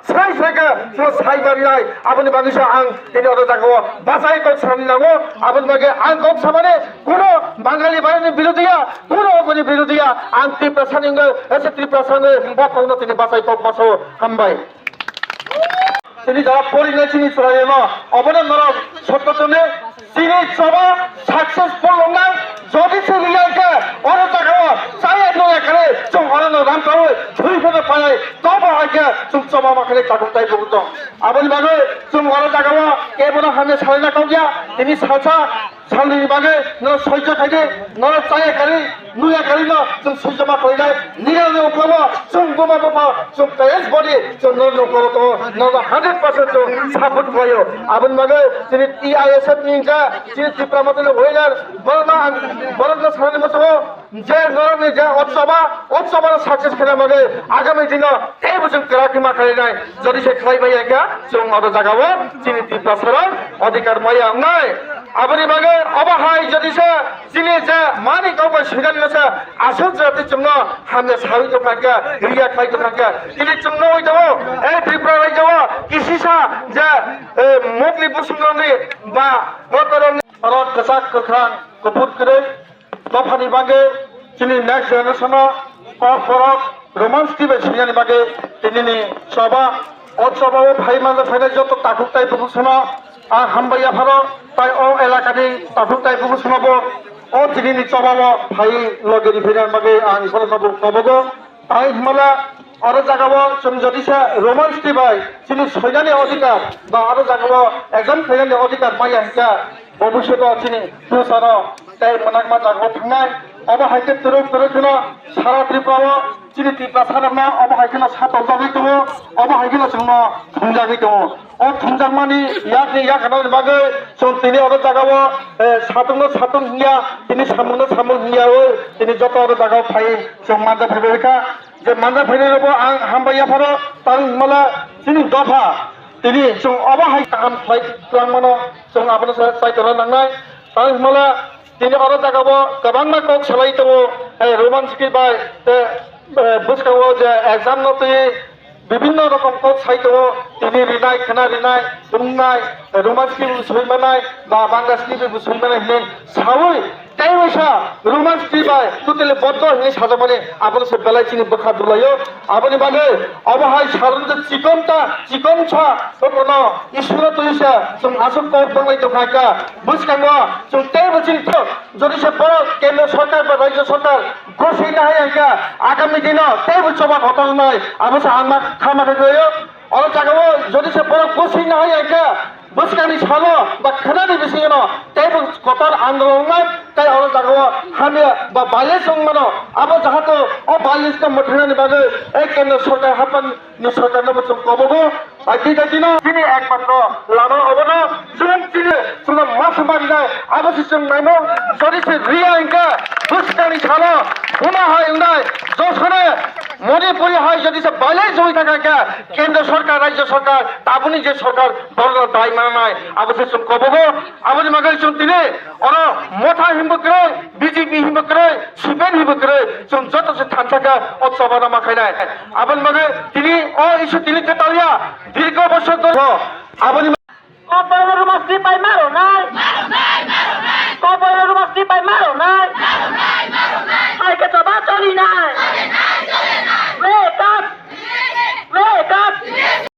sai sai ka so sai bari nai aboni bagi sa ang tini odo jago basai kok sani nago aboni bagi ang kok samane kono বাঙালি বাহিনীর বিরোধীরা কোন অগণি বিরোধীরা ang ত্রিপ্রাসানিঙ্গ এসে ত্রিপ্রাসানে বকনো তিনি বাসাই cock বাসো হামবাই তিনি যারা পরিণয় চিনি চলে না অবদান নরক সত্যতনে চিনি সভা সাকসেসফুল নাই যদি সে রিয়ালকে অর টাকা চাই নয় করে जों অরণ রাম পাও ধুইফোনে পায় তবে আগে जों সভা মাখলে কাকুতাই বহুত আবনি বাগে जों অর টাকা কেবল হামে সাইনা কাউয়া তিনি সাছা সালনি বাগে ন সহ্য থাকে ন চাই করে নুয়া করে ন जों সহ্য মা কইলাই নিরালে উপব जों গোমা গোমা जों পেস বডি जों ন উপব তো ন 100% जों সাপোর্ট কয়ো আবনি বাগে তিনি টিআইএসএফ নিকা তিনি ত্রিপ্রামতলে হইলার বলনা সামনে মতো যে নরনে যে উৎসবা সাকসেস খেলা মাগে আগামী দিন এই বছর কেরাকি মাখাই নাই যদি সে খাই ভাই একা जों অত জাগাবো চিনি ত্রিপ্রাসার অধিকার মাইয়া নাই আবনি বাগে অবহাই যদি সে চিনি যে মানি গাওবা সিগান নসে আসল জাতি জন্য হামনে সাউই তো কাকা রিয়া খাই তো কাকা তিনি জন্য হই দাও এই ত্রিপুরা রাই যাও কিসিসা যে মোগলি বসুন্ধরনি বা বতরনি ভারত কসাক কখান কপুর করে দফানি বাগে চিনি নেক্সট জেনারেশন ফরক রোমান্স টিভি সিনানি বাগে তিনি সভা উৎসব ভাই মানে ফাইনাল যত তাকুতাই প্রদর্শন আর হামবাইয়া ভার তাই ও এলাকানি তাকুতাই প্রদর্শন ও তিনি চবাব ভাই লগেরি ফিরার বাগে আং ফলসাবু কবগ তাই হিমালা আরো জাগাবো যদি সে রোমান্স টিভাই চিনি সৈনানি অধিকার বা আরো জাগাবো একজন সৈনানি অধিকার মাইয়া হিসা ভবিষ্যৎ চিনি ফিউচার তাই মনাকমা জাগাবো থাকনাই অবহাইকে তুরুক তুরুক সারা ত্রিপুরা চিনি ত্রিপ্রাসার না অবহাইকে সাতল জাগি দङ অবহাইকে जों थुंजागि दङ ও थुंजागमानि याकनि याकानानि बागै जों তিনি अरो जागाबो सातुं हिया তিনি सामुं हिया তিনি যত अरो जागाव फाइ जों मानजा फैबायखा जे मानजा फैनायबो आं हामबाया फारो तां मला चिनि दफा তিনি जों अबहाय काम फाइ खालामनो जों आपनो साइतरा नांनाय तां मला তিনি अरो जागाबो गोबां कक सालाय दङ रोमान्टिक बाय बुझखाङो जे एग्जाम नतुय বিভিন্ন রকম কক সাইতো তিনি রিনাই খানা রিনাই বুंनाय রোমান্টিক বুঝাইমানাय বা বাংলাদেশनि বুঝাইমাनाय হিনে সাवै তাইবসা রোমান্টিক বাই টোটালি বদ্ধ হিনে সাজামানে আপনি সে বেলাই চিনি বখা দুলাयो আপনি বাগে অবহাই সারুন চিকনছা কোন ইসুর তুইসা जों আসল কর বাংলাই দখাকা বুঝখাङो जों তাইবচিন যদি সে বড় কেন্দ্র সরকার বা রাজ্য সরকার ঘোষণা না হয় আগামী দিন তাইবচবা ঘটল নাই আবসা আমার খামারে গयो অর জাগাবো যদি সে বড় ঘোষণা না হয় বুঝখানি সালো বা খানানি বিসিগন তাইবো কতর আন্দোলন তাই অর জাগাবো হামে বা বালিশ সংমানো আবো যাহাতো ও বালিশকে মঠনানি বাগে এই কেন্দ্র সরকার হাপান নি সরকার নব जों কবগো আইতি দিন তিনি একমাত্র লানো অবন जों তিনি जों মাস মারিনাय আবসি जों নাইনো যদি সে রিয়া ইনকা বুঝখানি সালো হুনা হয় নাই যশনে মণিপুরি হয় যদি সে বালিশ হই থাকা কেন্দ্র সরকার রাজ্য সরকার তাবনি যে সরকার বড় দায় মানায় আবসি जों কবগো আবনি মাগাই जों তিনি অর মোঠা হিমবক্রে বিজেপি হিমবক্রে সিপেন হিমবক্রে जों যত সে থাকা উৎসবনা মাখাইনায় আবন মাগে তিনি ও ইস্যু তিনি কেতালিয়া দীর্ঘ বছর ধরে আবনি কপলের মস্তি পাই মারো নাই কপলের মস্তি পাই মারো নাই আইকে তো বাঁচলি নাই রে কাট